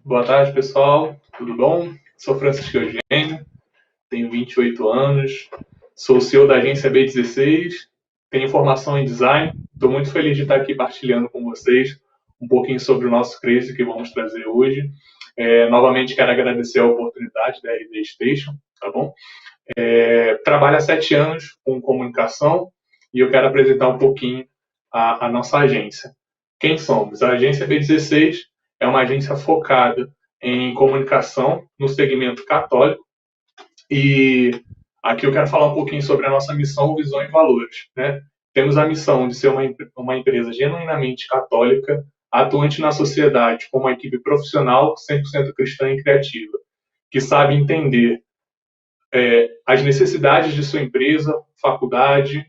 Boa tarde, pessoal. Tudo bom? Sou Francisco Eugênio, tenho 28 anos, sou CEO da agência B16, tenho formação em design. Estou muito feliz de estar aqui partilhando com vocês um pouquinho sobre o nosso case que vamos trazer hoje. Novamente, quero agradecer a oportunidade da RD Station, tá bom? Trabalho há 7 anos com comunicação e eu quero apresentar um pouquinho a nossa agência. Quem somos? A agência B16 é uma agência focada em comunicação no segmento católico e aqui eu quero falar um pouquinho sobre a nossa missão, visão e valores, né? Temos a missão de ser uma empresa genuinamente católica, atuante na sociedade com uma equipe profissional 100% cristã e criativa, que sabe entender as necessidades de sua empresa, faculdade,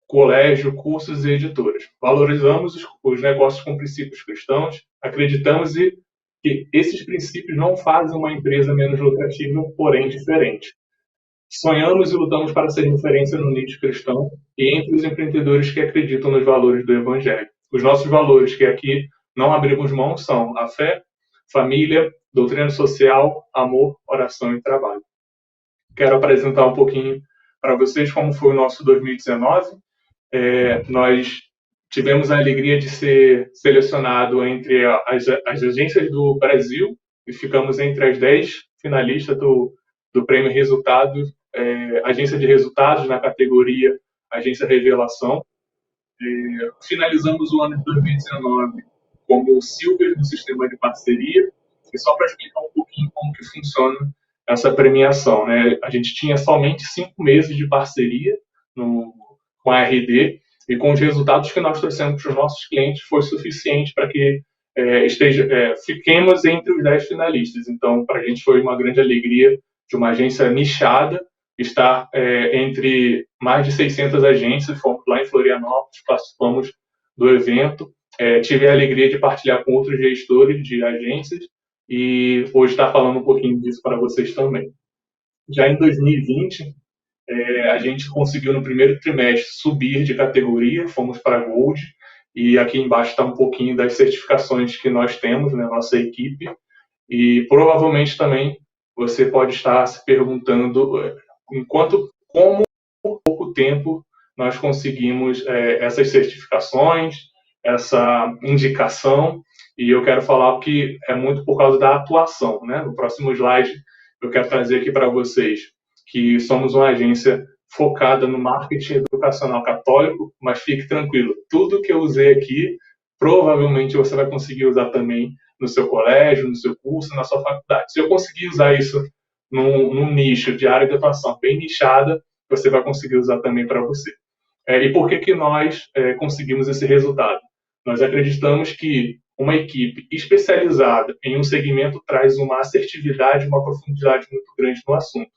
colégio, cursos e editoras. Valorizamos os negócios com princípios cristãos, acreditamos que esses princípios não fazem uma empresa menos lucrativa, porém diferente. Sonhamos e lutamos para ser referência no nicho cristão e entre os empreendedores que acreditam nos valores do Evangelho. Os nossos valores, que aqui não abrimos mão, são a fé, família, doutrina social, amor, oração e trabalho. Quero apresentar um pouquinho para vocês como foi o nosso 2019. Nós tivemos a alegria de ser selecionado entre as agências do Brasil e ficamos entre as 10 finalistas do Prêmio Resultados, Agência de Resultados na categoria Agência Revelação. Finalizamos o ano de 2019 como Silver no sistema de parceria. E só para explicar um pouquinho como que funciona essa premiação, né? A gente tinha somente 5 meses de parceria com a RD e com os resultados que nós trouxemos para os nossos clientes foi suficiente para que fiquemos entre os 10 finalistas. Então, para a gente foi uma grande alegria de uma agência nichada estar entre mais de 600 agências. Fomos lá em Florianópolis, participamos do evento. Tive a alegria de partilhar com outros gestores de agências e hoje estar falando um pouquinho disso para vocês também. Já em 2020, a gente conseguiu no primeiro trimestre subir de categoria, fomos para Gold, e aqui embaixo está um pouquinho das certificações que nós temos na nossa equipe, e provavelmente também você pode estar se perguntando como pouco tempo nós conseguimos essas certificações, essa indicação, e eu quero falar que é muito por causa da atuação, né? No próximo slide eu quero trazer aqui para vocês que somos uma agência focada no marketing educacional católico, mas fique tranquilo, tudo que eu usei aqui, provavelmente você vai conseguir usar também no seu colégio, no seu curso, na sua faculdade. Se eu conseguir usar isso num nicho de área de atuação bem nichada, você vai conseguir usar também para você. E por que nós conseguimos esse resultado? Nós acreditamos que uma equipe especializada em um segmento traz uma assertividade, uma profundidade muito grande no assunto.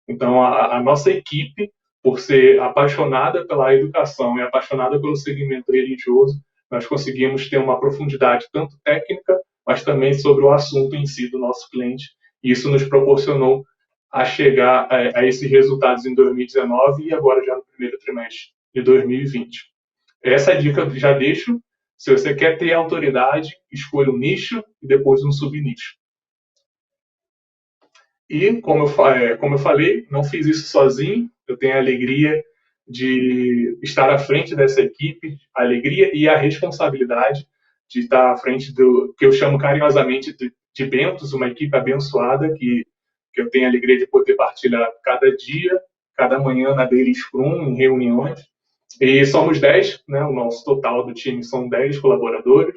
Então, a nossa equipe, por ser apaixonada pela educação e apaixonada pelo segmento religioso, nós conseguimos ter uma profundidade tanto técnica, mas também sobre o assunto em si do nosso cliente. E isso nos proporcionou a chegar a esses resultados em 2019 e agora já no primeiro trimestre de 2020. Essa dica eu já deixo. Se você quer ter autoridade, escolha um nicho e depois um subnicho. E, como eu falei, não fiz isso sozinho. Eu tenho a alegria de estar à frente dessa equipe, a alegria e a responsabilidade de estar à frente do que eu chamo carinhosamente de Bentos, uma equipe abençoada que eu tenho a alegria de poder partilhar cada dia, cada manhã na Daily Scrum, em reuniões. E somos 10, né? O nosso total do time são 10 colaboradores.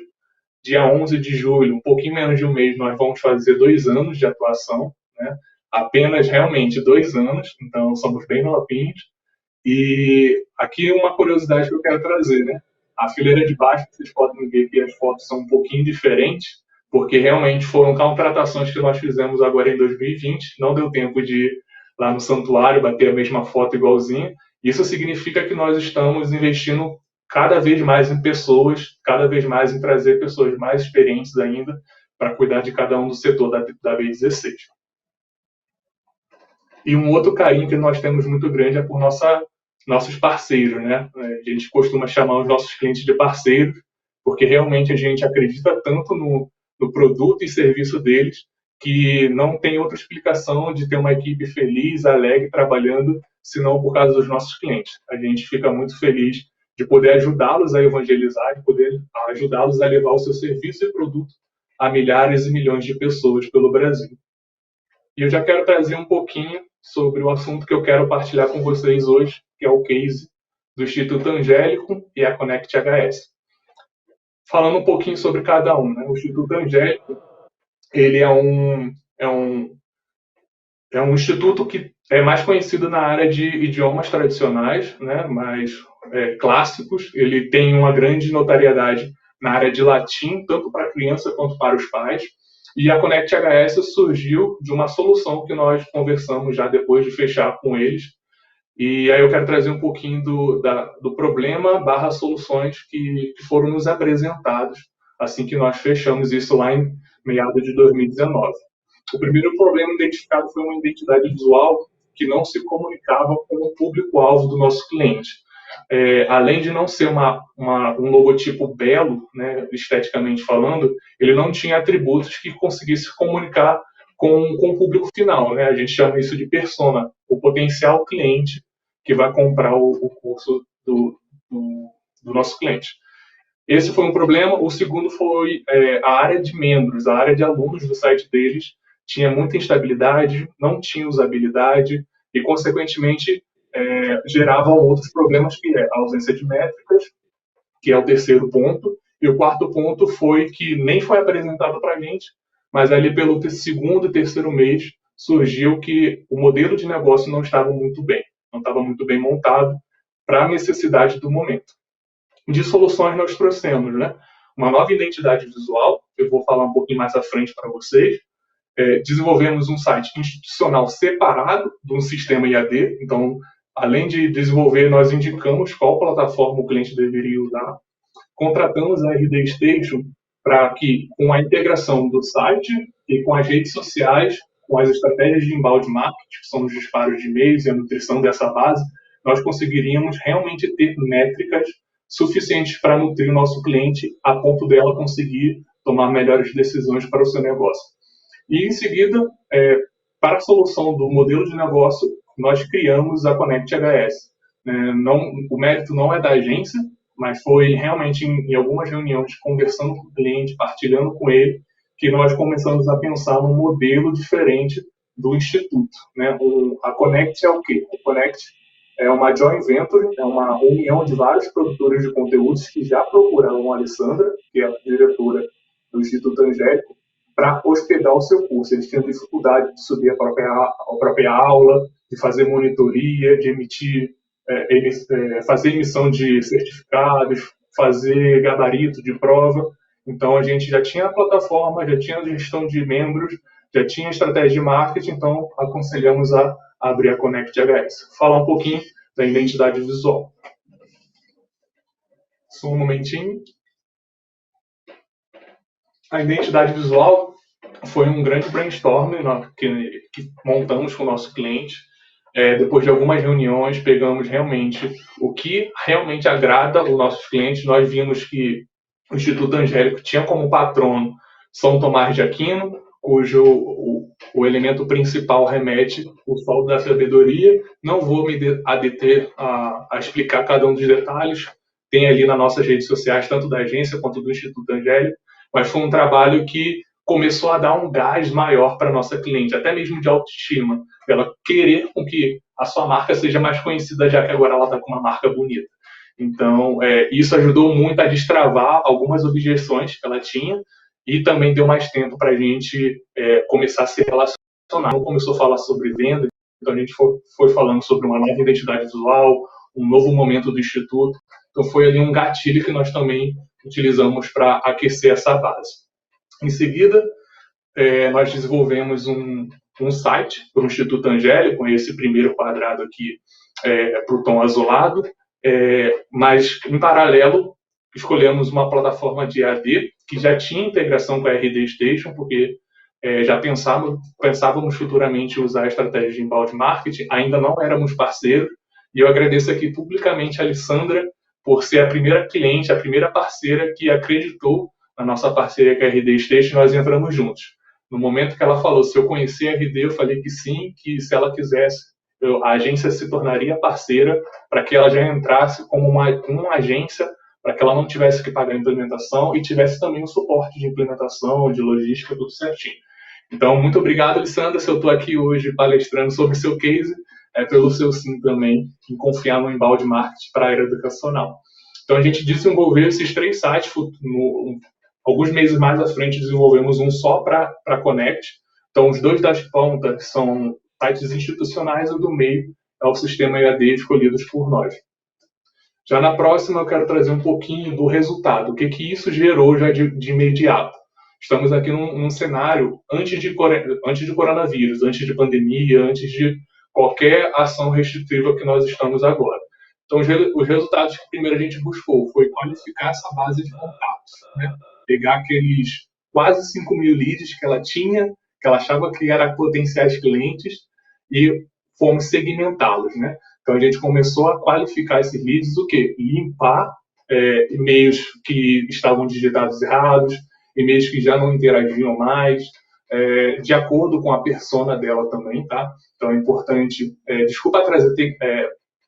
Dia 11 de julho, um pouquinho menos de um mês, nós vamos fazer 2 anos de atuação, né? Apenas realmente 2 anos, então somos bem novinhos. E aqui uma curiosidade que eu quero trazer, né? A fileira de baixo, vocês podem ver que as fotos são um pouquinho diferentes, porque realmente foram contratações que nós fizemos agora em 2020, não deu tempo de ir lá no santuário bater a mesma foto igualzinha. Isso significa que nós estamos investindo cada vez mais em pessoas, cada vez mais em trazer pessoas mais experientes ainda para cuidar de cada um do setor da B16. E um outro carinho que nós temos muito grande é por nossos parceiros, né? A gente costuma chamar os nossos clientes de parceiros, porque realmente a gente acredita tanto no produto e serviço deles, que não tem outra explicação de ter uma equipe feliz, alegre, trabalhando, senão por causa dos nossos clientes. A gente fica muito feliz de poder ajudá-los a evangelizar, de poder ajudá-los a levar o seu serviço e produto a milhares e milhões de pessoas pelo Brasil. E eu já quero trazer um pouquinho sobre o assunto que eu quero partilhar com vocês hoje, que é o case do Instituto Angélico e a Connect HS. Falando um pouquinho sobre cada um, né? O Instituto Angélico, ele é um instituto que é mais conhecido na área de idiomas tradicionais, né? Mais clássicos. Ele tem uma grande notoriedade na área de latim, tanto para a criança quanto para os pais. E a Connect HS surgiu de uma solução que nós conversamos já depois de fechar com eles. E aí eu quero trazer um pouquinho do problema / soluções que foram nos apresentados assim que nós fechamos isso lá em meados de 2019. O primeiro problema identificado foi uma identidade visual que não se comunicava com o público-alvo do nosso cliente. Além de não ser um logotipo belo, né, esteticamente falando, ele não tinha atributos que conseguisse comunicar com o público final. Né? A gente chama isso de persona, o potencial cliente que vai comprar o curso do nosso cliente. Esse foi um problema. O segundo foi a área de membros, a área de alunos do site deles tinha muita instabilidade, não tinha usabilidade e, consequentemente, geravam outros problemas, que é a ausência de métricas, que é o terceiro ponto. E o quarto ponto foi que nem foi apresentado para a gente, mas ali pelo segundo e terceiro mês surgiu que o modelo de negócio não estava muito bem, não estava muito bem montado para a necessidade do momento. De soluções nós trouxemos, né? Uma nova identidade visual, eu vou falar um pouquinho mais à frente para vocês. Desenvolvemos um site institucional separado de um sistema IAD, então, além de desenvolver, nós indicamos qual plataforma o cliente deveria usar. Contratamos a RD Station para que, com a integração do site e com as redes sociais, com as estratégias de inbound marketing, que são os disparos de e-mails e a nutrição dessa base, nós conseguiríamos realmente ter métricas suficientes para nutrir o nosso cliente a ponto dela conseguir tomar melhores decisões para o seu negócio. E, em seguida, para a solução do modelo de negócio, nós criamos a Connect HS. O mérito não é da agência, mas foi realmente em algumas reuniões, conversando com o cliente, partilhando com ele, que nós começamos a pensar num modelo diferente do Instituto. Né? A Connect é o quê? A Connect é uma joint venture, é uma união de vários produtores de conteúdos que já procuraram a Alessandra, que é a diretora do Instituto Angélico, para hospedar o seu curso. Eles tinham dificuldade de subir a própria aula, de fazer monitoria, de emitir, fazer emissão de certificados, fazer gabarito de prova. Então, a gente já tinha a plataforma, já tinha a gestão de membros, já tinha a estratégia de marketing, então aconselhamos a abrir a Connect HS. Falar um pouquinho da identidade visual. Só um momentinho. A identidade visual foi um grande brainstorming que montamos com o nosso cliente. Depois de algumas reuniões, pegamos realmente o que realmente agrada os nossos clientes. Nós vimos que o Instituto Angélico tinha como patrono São Tomás de Aquino, cujo o elemento principal remete ao sol da sabedoria. Não vou me adeter a explicar cada um dos detalhes. Tem ali nas nossas redes sociais, tanto da agência quanto do Instituto Angélico. Mas foi um trabalho que começou a dar um gás maior para a nossa cliente, até mesmo de autoestima, ela querer com que a sua marca seja mais conhecida, já que agora ela está com uma marca bonita. Então, isso ajudou muito a destravar algumas objeções que ela tinha e também deu mais tempo para a gente começar a se relacionar. Não começou a falar sobre venda, então a gente foi falando sobre uma nova identidade visual, um novo momento do Instituto. Então, foi ali um gatilho que nós também utilizamos para aquecer essa base. Em seguida, nós desenvolvemos um site para o Instituto Angélico, com esse primeiro quadrado aqui para o tom azulado, mas, em paralelo, escolhemos uma plataforma de EAD que já tinha integração com a RD Station, porque já pensávamos futuramente usar a estratégia de inbound marketing, ainda não éramos parceiros, e eu agradeço aqui publicamente a Alessandra por ser a primeira cliente, a primeira parceira que acreditou na nossa parceria com a RD Station, nós entramos juntos. No momento que ela falou, se eu conhecer a RD, eu falei que sim, que se ela quisesse, a agência se tornaria parceira para que ela já entrasse como uma agência, para que ela não tivesse que pagar a implementação e tivesse também o suporte de implementação, de logística, tudo certinho. Então, muito obrigado, Alessandra, se eu estou aqui hoje palestrando sobre o seu case, pelo seu sim também, em confiar no embalde marketing para a área educacional. Então, a gente desenvolveu esses 3 sites, alguns meses mais à frente desenvolvemos um só para a Connect. Então, os 2 das pontas são sites institucionais e o do meio é o sistema EAD escolhidos por nós. Já na próxima, eu quero trazer um pouquinho do resultado, o que isso gerou já de imediato. Estamos aqui num cenário antes de coronavírus, antes de pandemia, antes de qualquer ação restritiva que nós estamos agora. Então, os resultados que primeiro a gente buscou foi qualificar essa base de contatos, né? Pegar aqueles quase 5.000 leads que ela tinha, que ela achava que eram potenciais clientes, e fomos segmentá-los, né? Então, a gente começou a qualificar esses leads, o quê? Limpar e-mails que estavam digitados errados, e-mails que já não interagiam mais, de acordo com a persona dela também, tá? Então, é importante, desculpa trazer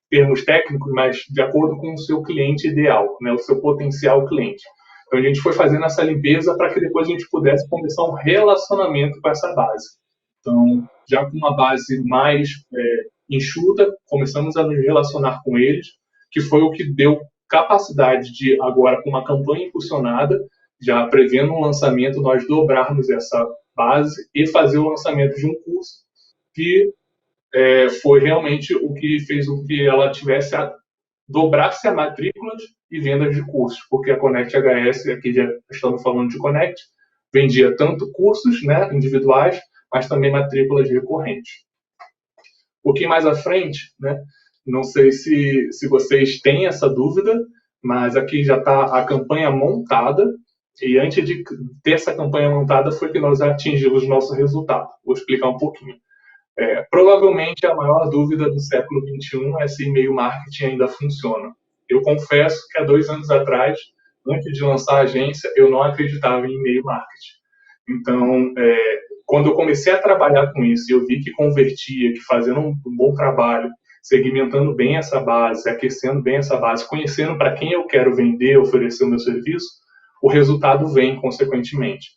termos técnicos, mas de acordo com o seu cliente ideal, né? O seu potencial cliente. Então, a gente foi fazendo essa limpeza para que depois a gente pudesse começar um relacionamento com essa base. Então, já com uma base mais enxuta, começamos a nos relacionar com eles, que foi o que deu capacidade de, agora com uma campanha impulsionada, já prevendo um lançamento, nós dobrarmos essa base e fazer o lançamento de um curso que foi realmente o que fez com que ela dobrasse a matrículas e vendas de cursos, porque a Connect HS, aqui já estamos falando de Connect, vendia tanto cursos, né, individuais, mas também matrículas recorrentes. Um pouquinho mais à frente, né, não sei se vocês têm essa dúvida, mas aqui já está a campanha montada, e antes de ter essa campanha montada foi que nós atingimos o nosso resultado. Vou explicar um pouquinho. Provavelmente a maior dúvida do século XXI é se e-mail marketing ainda funciona. Eu confesso que há 2 anos atrás, antes de lançar a agência, eu não acreditava em e-mail marketing. Então, quando eu comecei a trabalhar com isso, eu vi que convertia, que fazendo um bom trabalho, segmentando bem essa base, aquecendo bem essa base, conhecendo para quem eu quero vender, oferecer o meu serviço, o resultado vem consequentemente.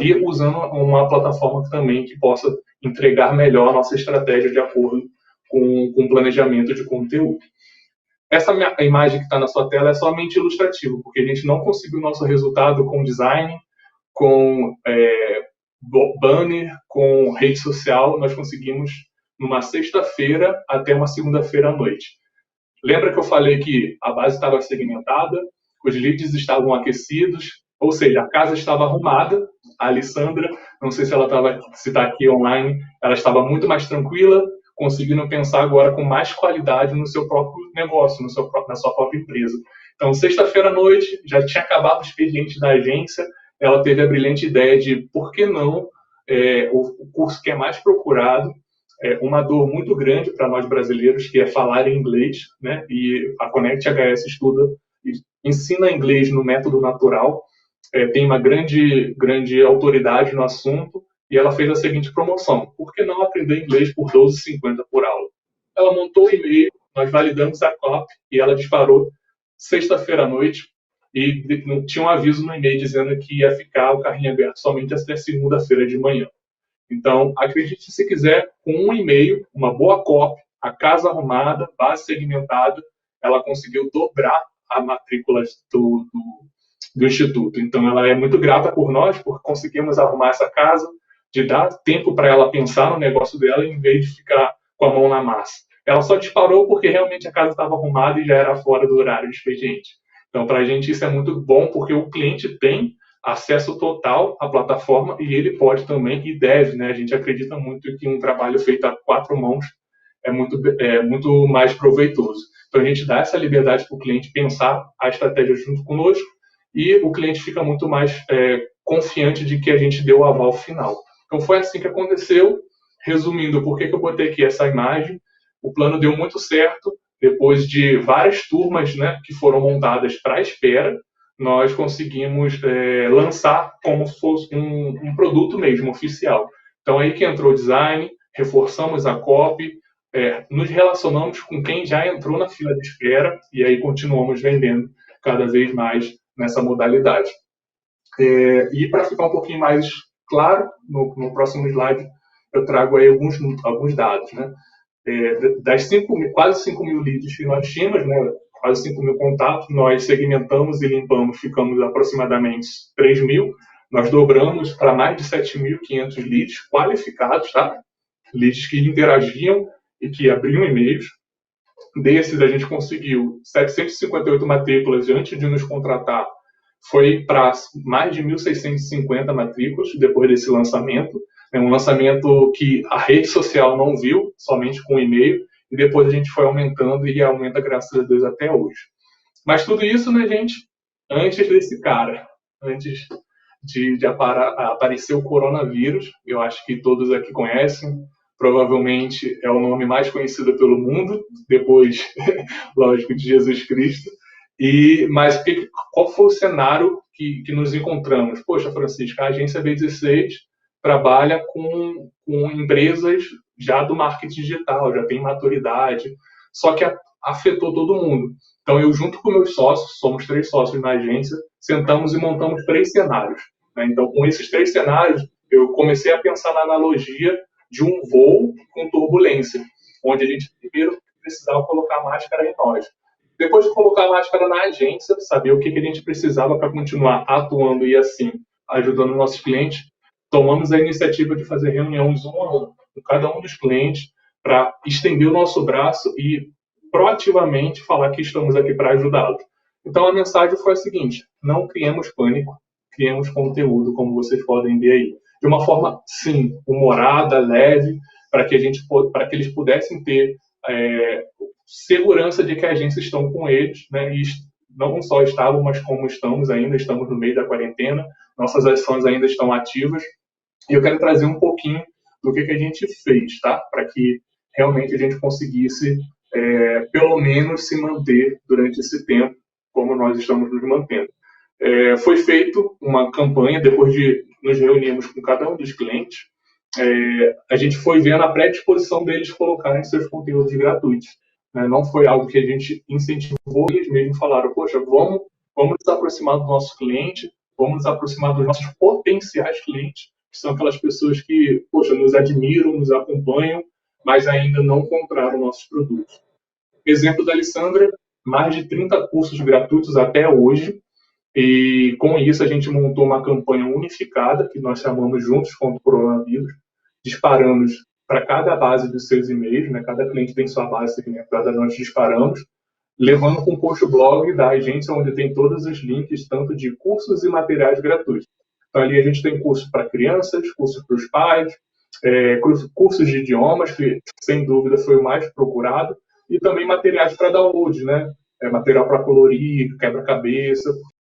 E usando uma plataforma também que possa entregar melhor a nossa estratégia de acordo com o planejamento de conteúdo. Essa imagem que está na sua tela é somente ilustrativa, porque a gente não conseguiu o nosso resultado com design, com banner, com rede social. Nós conseguimos numa sexta-feira até uma segunda-feira à noite. Lembra que eu falei que a base estava segmentada, os leads estavam aquecidos, ou seja, a casa estava arrumada. A Alessandra, não sei se ela está aqui online, ela estava muito mais tranquila, conseguindo pensar agora com mais qualidade no seu próprio negócio, na sua própria empresa. Então, sexta-feira à noite, já tinha acabado o expediente da agência, ela teve a brilhante ideia de, por que não, o curso que é mais procurado, uma dor muito grande para nós brasileiros, que é falar em inglês, né? E a Connect HS ensina inglês no método natural, tem uma grande autoridade no assunto, e ela fez a seguinte promoção: por que não aprender inglês por R$12,50 por aula? Ela montou o e-mail, nós validamos a copy, e ela disparou sexta-feira à noite, e tinha um aviso no e-mail dizendo que ia ficar o carrinho aberto somente até segunda-feira de manhã. Então, acredite se quiser, com um e-mail, uma boa copy, a casa arrumada, base segmentada, ela conseguiu dobrar a matrícula do Instituto. Então, ela é muito grata por nós, porque conseguimos arrumar essa casa, de dar tempo para ela pensar no negócio dela, em vez de ficar com a mão na massa. Ela só disparou porque realmente a casa estava arrumada e já era fora do horário de expediente. Então, para a gente isso é muito bom, porque o cliente tem acesso total à plataforma e ele pode também, e deve, né? A gente acredita muito que um trabalho feito a 4 mãos é muito mais proveitoso. Então, a gente dá essa liberdade para o cliente pensar a estratégia junto conosco, e o cliente fica muito mais confiante de que a gente deu o aval final. Então, foi assim que aconteceu. Resumindo, por que eu botei aqui essa imagem? O plano deu muito certo, depois de várias turmas, né, que foram montadas para a espera. nós conseguimos lançar como se fosse um produto mesmo, oficial. Então, aí que entrou o design, reforçamos a copy, nos relacionamos com quem já entrou na fila de espera e aí continuamos vendendo cada vez mais nessa modalidade. E para ficar um pouquinho mais claro, no próximo slide eu trago aí alguns dados, né? Das quase 5 mil leads que nós tínhamos, né? Quase 5 mil contatos, nós segmentamos e limpamos, ficamos aproximadamente 3 mil. Nós dobramos para mais de 7.500 leads qualificados, tá? Leads que interagiam e que abriam e-mails. Desses, a gente conseguiu 758 matrículas antes de nos contratar. Foi para mais de 1.650 matrículas depois desse lançamento. É um lançamento que a rede social não viu, somente com e-mail, e depois a gente foi aumentando e aumenta, graças a Deus, até hoje. Mas tudo isso, né, gente, antes desse cara, antes de aparecer o coronavírus, eu acho que todos aqui conhecem, provavelmente é o nome mais conhecido pelo mundo, depois, lógico, de Jesus Cristo. Mas qual foi o cenário que nos encontramos? Poxa, Francisco, a agência B16 trabalha com empresas já do marketing digital, já tem maturidade, só que afetou todo mundo. Então, eu junto com meus sócios, somos 3 sócios na agência, sentamos e montamos 3 cenários. Né? Então, com esses 3 cenários, eu comecei a pensar na analogia de um voo com turbulência, onde a gente primeiro precisava colocar a máscara em nós. Depois de colocar a máscara na agência, saber o que a gente precisava para continuar atuando e assim, ajudando nossos clientes, tomamos a iniciativa de fazer reuniões 1 a 1 com cada um dos clientes para estender o nosso braço e proativamente falar que estamos aqui para ajudá-los. Então a mensagem foi a seguinte: não criemos pânico, criemos conteúdo, como vocês podem ver aí, de uma forma, sim, humorada, leve, para que eles pudessem ter segurança de que a agência estão com eles, né? E não só estavam, mas como estamos no meio da quarentena, nossas ações ainda estão ativas. E eu quero trazer um pouquinho do que a gente fez, tá? Para que realmente a gente conseguisse, pelo menos, se manter durante esse tempo, como nós estamos nos mantendo. Foi feito uma campanha, depois de nos reunirmos com cada um dos clientes, a gente foi vendo a predisposição deles colocarem seus conteúdos gratuitos. Né? Não foi algo que a gente incentivou, eles mesmos falaram: poxa, vamos nos aproximar do nosso cliente, vamos nos aproximar dos nossos potenciais clientes, que são aquelas pessoas que, poxa, nos admiram, nos acompanham, mas ainda não compraram nossos produtos. Exemplo da Alessandra, mais de 30 cursos gratuitos até hoje, e com isso a gente montou uma campanha unificada, que nós chamamos Juntos contra o Coronavírus, disparamos para cada base dos seus e-mails, né? Cada cliente tem sua base segmentada, nós disparamos, levando para um post blog da agência, onde tem todos os links, tanto de cursos e materiais gratuitos. Então, ali a gente tem cursos para crianças, cursos para os pais, cursos de idiomas, que sem dúvida foi o mais procurado, e também materiais para download, né? Material para colorir, quebra-cabeça,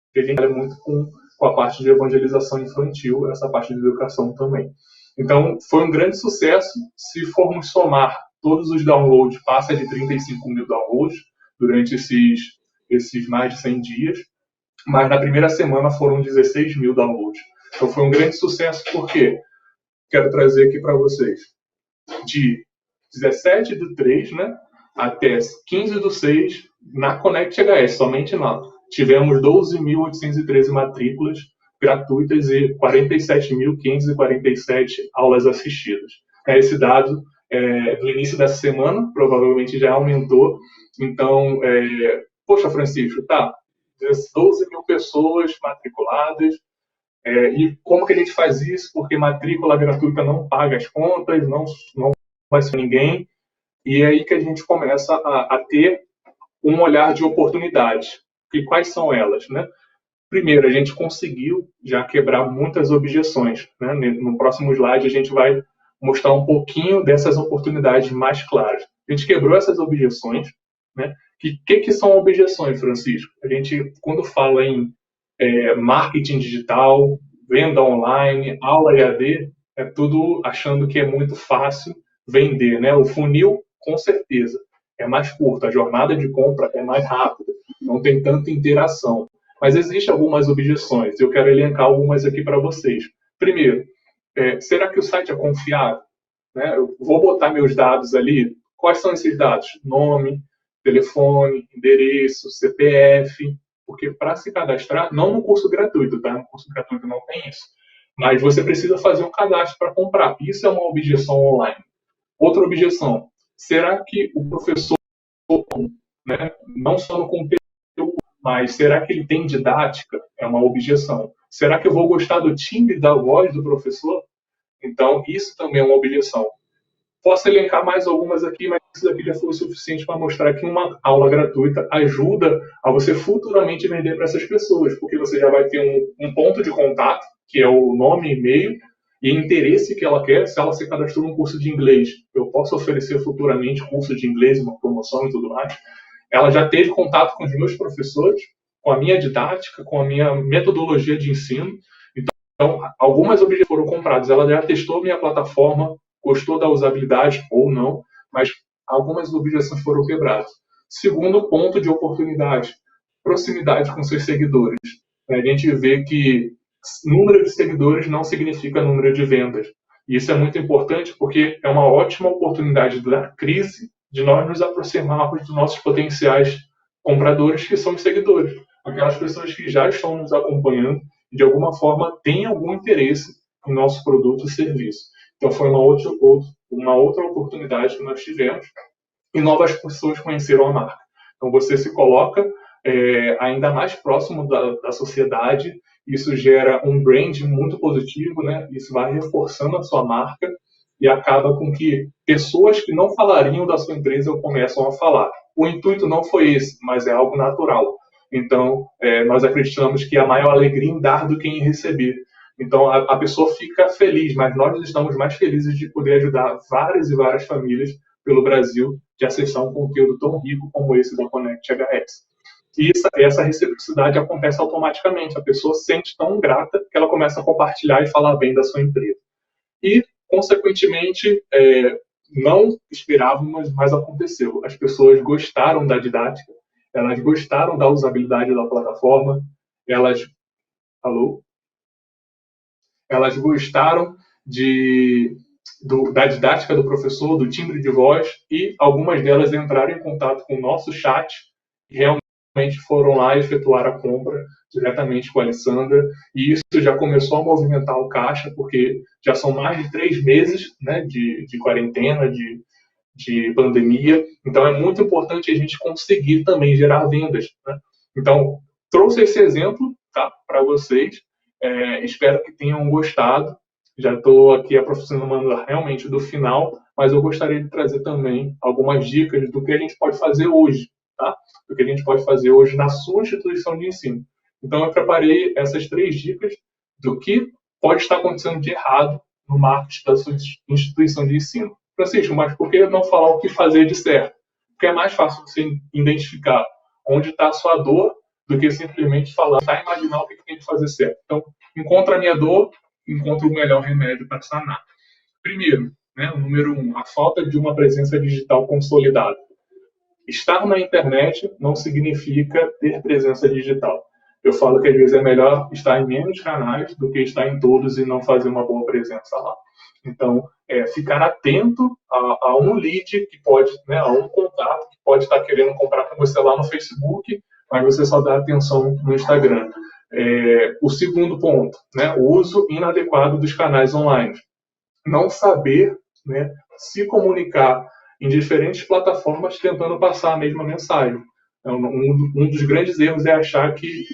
porque a gente trabalha muito com a parte de evangelização infantil, essa parte de educação também. Então, foi um grande sucesso. Se formos somar todos os downloads, passa de 35 mil downloads durante esses mais de 100 dias, mas na primeira semana foram 16 mil downloads. Então, foi um grande sucesso, porque quero trazer aqui para vocês, de 17/3, né, até 15/6, na Connect HS, somente lá, tivemos 12.813 matrículas gratuitas e 47.547 aulas assistidas. Esse dado do início dessa semana, provavelmente já aumentou. Então, poxa, Francisco, tá, 12 mil pessoas matriculadas, e como que a gente faz isso? Porque matrícula gratuita não paga as contas, não vai ser ninguém, e é aí que a gente começa a ter um olhar de oportunidade. E quais são elas, né? Primeiro, a gente conseguiu já quebrar muitas objeções, né? No próximo slide a gente vai mostrar um pouquinho dessas oportunidades mais claras. A gente quebrou essas objeções, né? Que são objeções, Francisco? A gente, quando fala em marketing digital, venda online, aula EAD, é tudo achando que é muito fácil vender, né? O funil, com certeza, é mais curto, a jornada de compra é mais rápida, não tem tanta interação. Mas existem algumas objeções, eu quero elencar algumas aqui para vocês. Primeiro, será que o site é confiável? Né? Eu vou botar meus dados ali. Quais são esses dados? Nome, telefone, endereço, CPF. Porque para se cadastrar, não no curso gratuito, tá? No curso gratuito não tem isso. Mas você precisa fazer um cadastro para comprar. Isso é uma objeção online. Outra objeção. Será que o professor, né, não só no conteúdo, mas será que ele tem didática? É uma objeção. Será que eu vou gostar do timbre da voz do professor? Então, isso também é uma objeção. Posso elencar mais algumas aqui, mas isso daqui já foi o suficiente para mostrar que uma aula gratuita ajuda a você futuramente vender para essas pessoas, porque você já vai ter um ponto de contato, que é o nome, e-mail, e interesse que ela quer. Se ela se cadastrou num curso de inglês, eu posso oferecer futuramente curso de inglês, uma promoção e tudo mais. Ela já teve contato com os meus professores, com a minha didática, com a minha metodologia de ensino. Então, algumas objeções foram compradas. Ela já testou minha plataforma, gostou da usabilidade ou não, mas algumas objeções foram quebradas. Segundo ponto de oportunidade, proximidade com seus seguidores. A gente vê que número de seguidores não significa número de vendas. E isso é muito importante porque é uma ótima oportunidade da crise de nós nos aproximarmos dos nossos potenciais compradores, que são os seguidores. Aquelas pessoas que já estão nos acompanhando e, de alguma forma, têm algum interesse em nosso produto ou serviço. Então, foi uma outra oportunidade que nós tivemos e novas pessoas conheceram a marca. Então, você se coloca ainda mais próximo da sociedade, isso gera um brand muito positivo, né? Isso vai reforçando a sua marca e acaba com que pessoas que não falariam da sua empresa começam a falar. O intuito não foi esse, mas é algo natural. Então, nós acreditamos que a maior alegria em dar do que em receber. Então, a pessoa fica feliz, mas nós estamos mais felizes de poder ajudar várias e várias famílias pelo Brasil de acessar um conteúdo tão rico como esse da Connect HX. E essa reciprocidade acontece automaticamente. A pessoa se sente tão grata que ela começa a compartilhar e falar bem da sua empresa. E, consequentemente, não esperávamos, mas aconteceu. As pessoas gostaram da didática, elas gostaram da usabilidade da plataforma, elas gostaram da didática do professor, do timbre de voz, e algumas delas entraram em contato com o nosso chat e realmente foram lá efetuar a compra diretamente com a Alessandra, e isso já começou a movimentar o caixa, porque já são mais de 3 meses, né, de quarentena, de pandemia, então é muito importante a gente conseguir também gerar vendas, né? Então, trouxe esse exemplo, tá, para vocês, espero que tenham gostado. Já estou aqui aproximando realmente do final, mas eu gostaria de trazer também algumas dicas do que a gente pode fazer hoje, tá? Do que a gente pode fazer hoje na sua instituição de ensino. Então, eu preparei essas 3 dicas do que pode estar acontecendo de errado no marketing da sua instituição de ensino. Francisco, mas por que não falar o que fazer de certo? Porque é mais fácil você identificar onde está a sua dor do que simplesmente falar, tá, imaginar o que tem que fazer certo. Então, encontra a minha dor, encontra o melhor remédio para sanar. Primeiro, né, o número 1, a falta de uma presença digital consolidada. Estar na internet não significa ter presença digital. Eu falo que às vezes é melhor estar em menos canais do que estar em todos e não fazer uma boa presença lá. Então, ficar atento a um lead que pode, né, a um contato que pode estar querendo comprar com você lá no Facebook, mas você só dá atenção no Instagram. O segundo ponto, né, o uso inadequado dos canais online. Não saber, né, se comunicar em diferentes plataformas tentando passar a mesma mensagem. Então, um dos grandes erros é achar que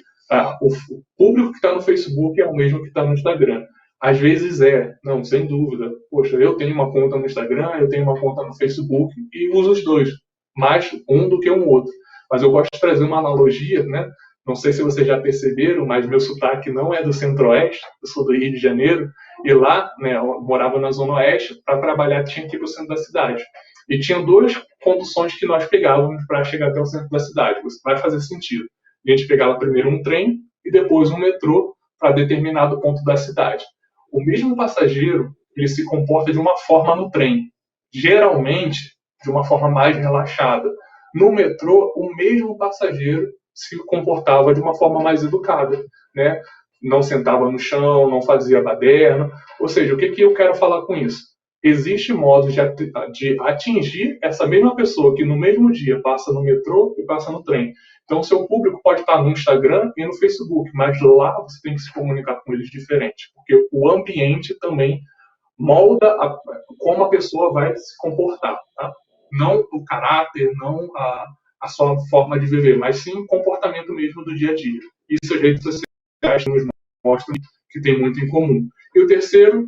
o público que está no Facebook é o mesmo que está no Instagram. Às vezes não, sem dúvida. Poxa, eu tenho uma conta no Instagram, eu tenho uma conta no Facebook e uso os dois, mais um do que um outro. Mas eu gosto de trazer uma analogia, né? Não sei se vocês já perceberam, mas meu sotaque não é do Centro-Oeste, eu sou do Rio de Janeiro, e lá, né, eu morava na Zona Oeste, para trabalhar tinha que ir para o centro da cidade. E tinha 2 conduções que nós pegávamos para chegar até o centro da cidade. Isso vai fazer sentido. A gente pegava primeiro um trem e depois um metrô para determinado ponto da cidade. O mesmo passageiro, ele se comporta de uma forma no trem, geralmente de uma forma mais relaxada. No metrô, o mesmo passageiro se comportava de uma forma mais educada, né? Não sentava no chão, não fazia baderna. Ou seja, o que, que eu quero falar com isso? Existe modos de atingir essa mesma pessoa que no mesmo dia passa no metrô e passa no trem. Então, o seu público pode estar no Instagram e no Facebook, mas lá você tem que se comunicar com eles diferente, porque o ambiente também molda como a pessoa vai se comportar, tá? Não o caráter, não a sua forma de viver, mas sim o comportamento mesmo do dia a dia. Isso as redes sociais nos mostram que tem muito em comum. E o terceiro,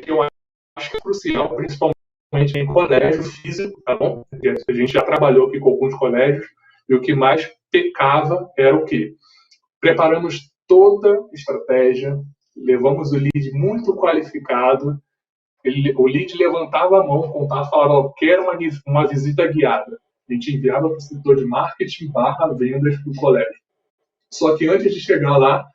que eu acho que é crucial, principalmente em colégio físico, tá bom? Porque a gente já trabalhou aqui com alguns colégios, e o que mais pecava era o quê? Preparamos toda a estratégia, levamos o lead muito qualificado, o lead levantava a mão, contava, falava, quero uma visita guiada. A gente enviava para o setor de marketing barra vendas para o colégio. Só que antes de chegar lá,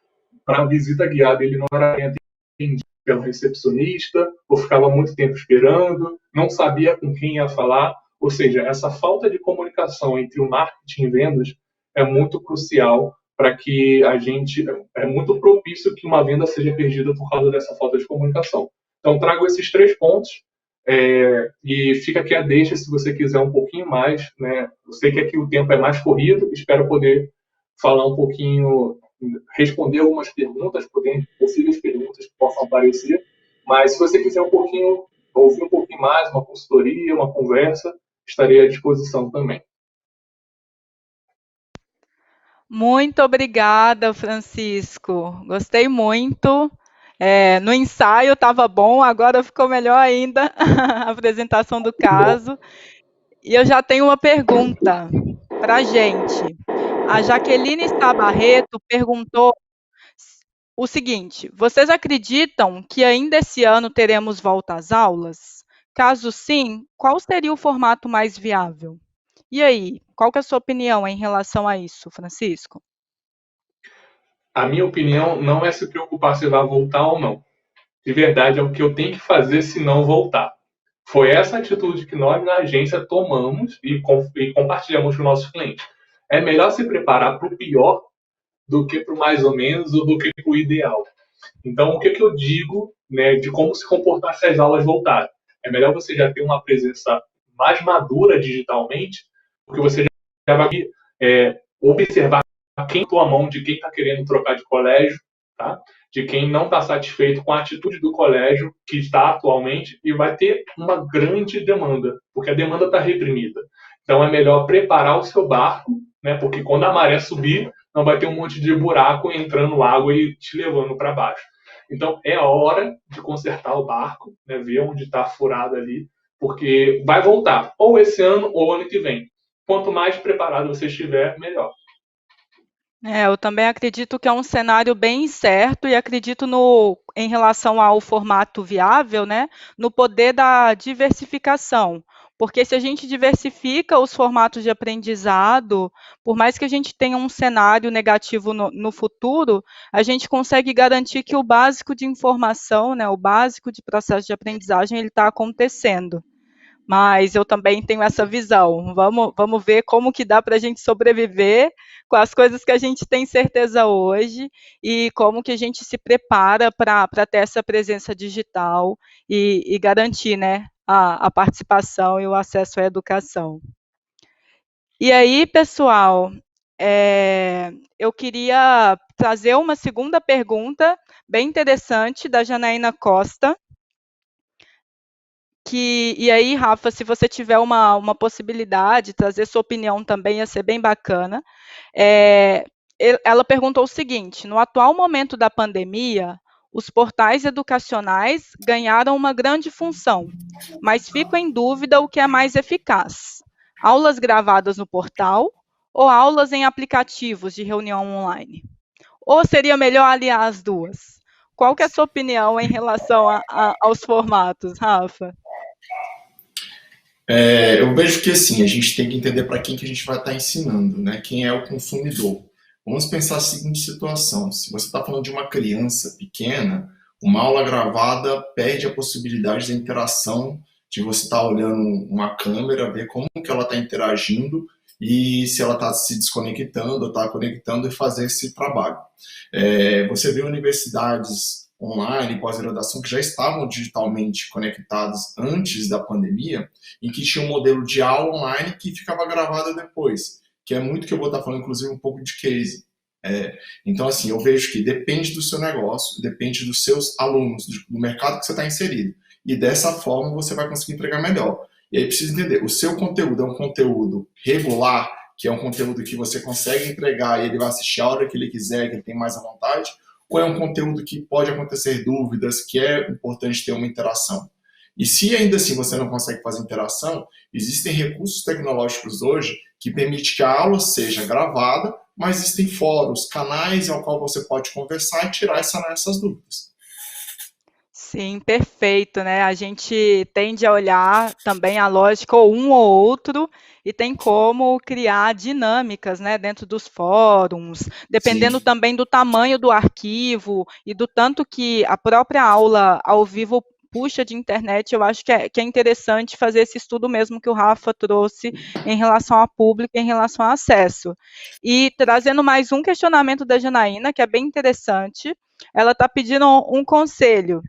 para a visita guiada, ele não era bem atendido pelo recepcionista, ou ficava muito tempo esperando, não sabia com quem ia falar. Ou seja, essa falta de comunicação entre o marketing e vendas é muito crucial para que a gente... É muito propício que uma venda seja perdida por causa dessa falta de comunicação. Então, trago esses 3 pontos e fica aqui a deixa se você quiser um pouquinho mais, né? Eu sei que aqui o tempo é mais corrido, espero poder falar um pouquinho, responder algumas perguntas, possíveis perguntas que possam aparecer, mas se você quiser um pouquinho, ouvir um pouquinho mais, uma consultoria, uma conversa, estarei à disposição também. Muito obrigada, Francisco. Gostei muito. No ensaio estava bom, agora ficou melhor ainda a apresentação do caso. E eu já tenho uma pergunta para a gente. A Jaqueline Sá Barreto perguntou o seguinte: vocês acreditam que ainda esse ano teremos volta às aulas? Caso sim, qual seria o formato mais viável? E aí, qual que é a sua opinião em relação a isso, Francisco? A minha opinião não é se preocupar se vai voltar ou não. De verdade, é o que eu tenho que fazer se não voltar. Foi essa atitude que nós na agência tomamos e compartilhamos com os nossos clientes. É melhor se preparar para o pior do que para o mais ou menos ou do que para o ideal. Então, o que, que eu digo, né, de como se comportar se as aulas voltarem? É melhor você já ter uma presença mais madura digitalmente, porque você já vai observar quem tua mão de quem está querendo trocar de colégio, tá? De quem não está satisfeito com a atitude do colégio que está atualmente e vai ter uma grande demanda, porque a demanda está reprimida. Então é melhor preparar o seu barco, né? Porque quando a maré subir, não vai ter um monte de buraco entrando água e te levando para baixo. Então é hora de consertar o barco, né? Ver onde está furado ali, porque vai voltar, ou esse ano ou ano que vem. Quanto mais preparado você estiver, melhor. Eu também acredito que é um cenário bem certo e acredito em relação ao formato viável, né, no poder da diversificação. Porque se a gente diversifica os formatos de aprendizado, por mais que a gente tenha um cenário negativo no futuro, a gente consegue garantir que o básico de informação, né, o básico de processo de aprendizagem, ele está acontecendo. Mas eu também tenho essa visão. Vamos ver como que dá para a gente sobreviver com as coisas que a gente tem certeza hoje e como que a gente se prepara para ter essa presença digital e garantir, né, a participação e o acesso à educação. E aí, pessoal, eu queria trazer uma segunda pergunta bem interessante da Janaína Costa. E aí, Rafa, se você tiver uma possibilidade, trazer sua opinião também ia ser bem bacana. Ela perguntou o seguinte: no atual momento da pandemia, os portais educacionais ganharam uma grande função, mas fico em dúvida o que é mais eficaz: aulas gravadas no portal ou aulas em aplicativos de reunião online? Ou seria melhor aliar as duas? Qual que é a sua opinião em relação aos formatos, Rafa? Eu vejo que assim, a gente tem que entender para quem que a gente vai estar ensinando, né? Quem é o consumidor. Vamos pensar a seguinte situação: se você está falando de uma criança pequena, uma aula gravada perde a possibilidade da interação, de você estar olhando uma câmera, ver como que ela está interagindo e se ela está se desconectando ou está conectando e fazer esse trabalho. Você vê universidades online, pós-graduação, que já estavam digitalmente conectadas antes da pandemia, em que tinha um modelo de aula online que ficava gravada depois, que é muito que eu vou estar falando, inclusive, um pouco de case. Então, assim, eu vejo que depende do seu negócio, depende dos seus alunos, do mercado que você está inserido. E dessa forma você vai conseguir entregar melhor. E aí precisa entender, o seu conteúdo é um conteúdo regular, que é um conteúdo que você consegue entregar e ele vai assistir a hora que ele quiser, que ele tem mais à vontade, ou é um conteúdo que pode acontecer dúvidas, que é importante ter uma interação. E se ainda assim você não consegue fazer interação, existem recursos tecnológicos hoje que permitem que a aula seja gravada, mas existem fóruns, canais ao qual você pode conversar e tirar e sanar essas dúvidas. Sim, perfeito, né? A gente tende a olhar também a lógica ou um ou outro e tem como criar dinâmicas, né, dentro dos fóruns, dependendo Sim. também do tamanho do arquivo e do tanto que a própria aula ao vivo puxa de internet, eu acho que é interessante fazer esse estudo mesmo que o Rafa trouxe em relação a público, em relação a acesso. E trazendo mais um questionamento da Janaína, que é bem interessante, ela está pedindo um conselho.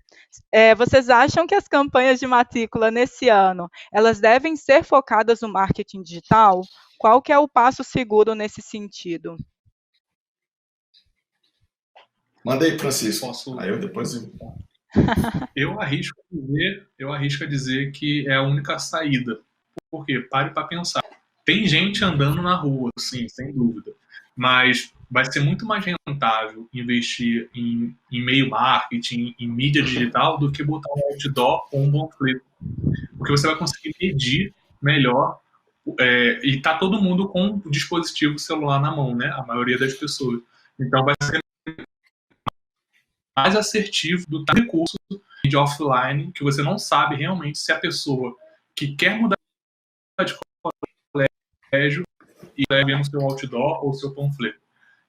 Vocês acham que as campanhas de matrícula nesse ano, elas devem ser focadas no marketing digital? Qual que é o passo seguro nesse sentido? Manda aí, Francisco. Posso... Aí eu depois... Eu arrisco a dizer que é a única saída. Por quê? Pare para pensar. Tem gente andando na rua, sim, sem dúvida. Mas vai ser muito mais rentável investir em e-mail marketing, em mídia digital, do que botar um outdoor ou um panfleto. Porque você vai conseguir medir melhor e tá todo mundo com o dispositivo celular na mão, né? A maioria das pessoas. Então vai ser mais assertivo do recurso de offline, que você não sabe realmente se a pessoa que quer mudar de colégio e vai vendo seu outdoor ou seu panfleto.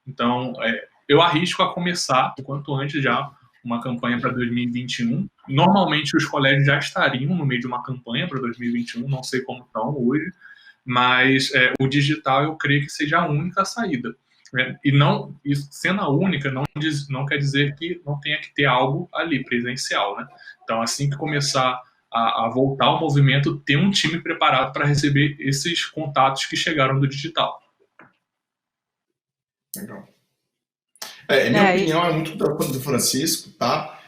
Então, eu arrisco a começar, o quanto antes já, uma campanha para 2021. Normalmente, os colégios já estariam no meio de uma campanha para 2021, não sei como estão hoje, mas o digital eu creio que seja a única saída. E não, isso sendo a única, não quer dizer que não tenha que ter algo ali, presencial, né? Então, assim que começar a voltar ao movimento, ter um time preparado para receber esses contatos que chegaram do digital. Legal. Minha opinião é muito do Francisco, tá?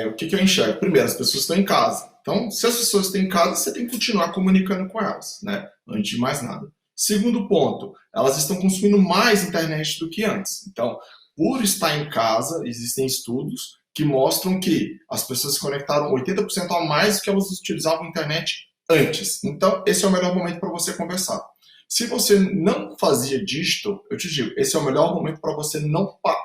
O que eu enxergo? Primeiro, as pessoas estão em casa. Então, se as pessoas estão em casa, você tem que continuar comunicando com elas, né? Antes de mais nada. Segundo ponto, elas estão consumindo mais internet do que antes. Então, por estar em casa, existem estudos que mostram que as pessoas se conectaram 80% a mais do que elas utilizavam a internet antes. Então, esse é o melhor momento para você conversar. Se você não fazia dígito, eu te digo, esse é o melhor momento para você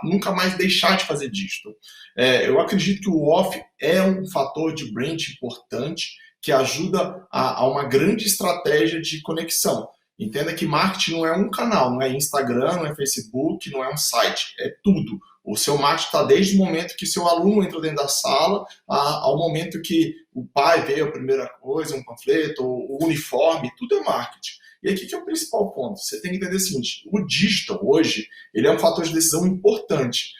nunca mais deixar de fazer dígito. Eu acredito que o off é um fator de brand importante que ajuda a uma grande estratégia de conexão. Entenda que marketing não é um canal, não é Instagram, não é Facebook, não é um site, é tudo. O seu marketing está desde o momento que seu aluno entra dentro da sala ao momento que o pai vê a primeira coisa, um panfleto, o uniforme, tudo é marketing. E aqui que é o principal ponto. Você tem que entender o seguinte, o digital hoje, ele é um fator de decisão importante.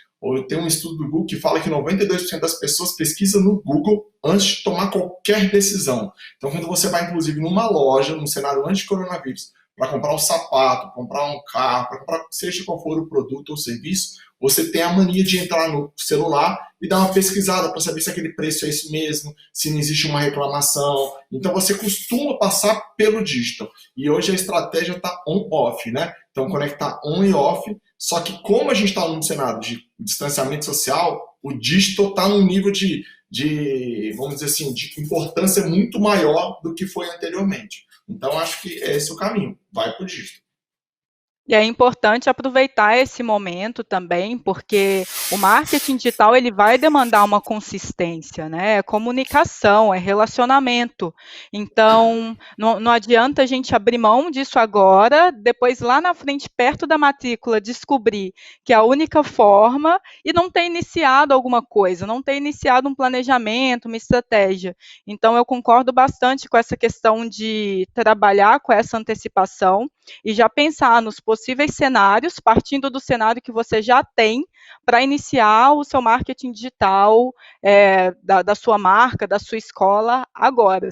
Tem um estudo do Google que fala que 92% das pessoas pesquisam no Google antes de tomar qualquer decisão. Então, quando você vai, inclusive, numa loja, num cenário anti-coronavírus, para comprar um sapato, comprar um carro, para comprar seja qual for o produto ou serviço, você tem a mania de entrar no celular e dar uma pesquisada para saber se aquele preço é isso mesmo, se não existe uma reclamação. Então você costuma passar pelo digital. E hoje a estratégia está on-off, né? Então conectar on e off, só que como a gente está num cenário de distanciamento social, o digital está num nível de, vamos dizer assim, de importância muito maior do que foi anteriormente. Então, acho que esse é o caminho. Vai para o digital. E é importante aproveitar esse momento também, porque o marketing digital ele vai demandar uma consistência, né? É comunicação, é relacionamento. Então, não adianta a gente abrir mão disso agora, depois lá na frente, perto da matrícula, descobrir que é a única forma e não ter iniciado alguma coisa, não ter iniciado um planejamento, uma estratégia. Então, eu concordo bastante com essa questão de trabalhar com essa antecipação e já pensar nos possíveis cenários, partindo do cenário que você já tem, para iniciar o seu marketing digital da sua marca, da sua escola, agora.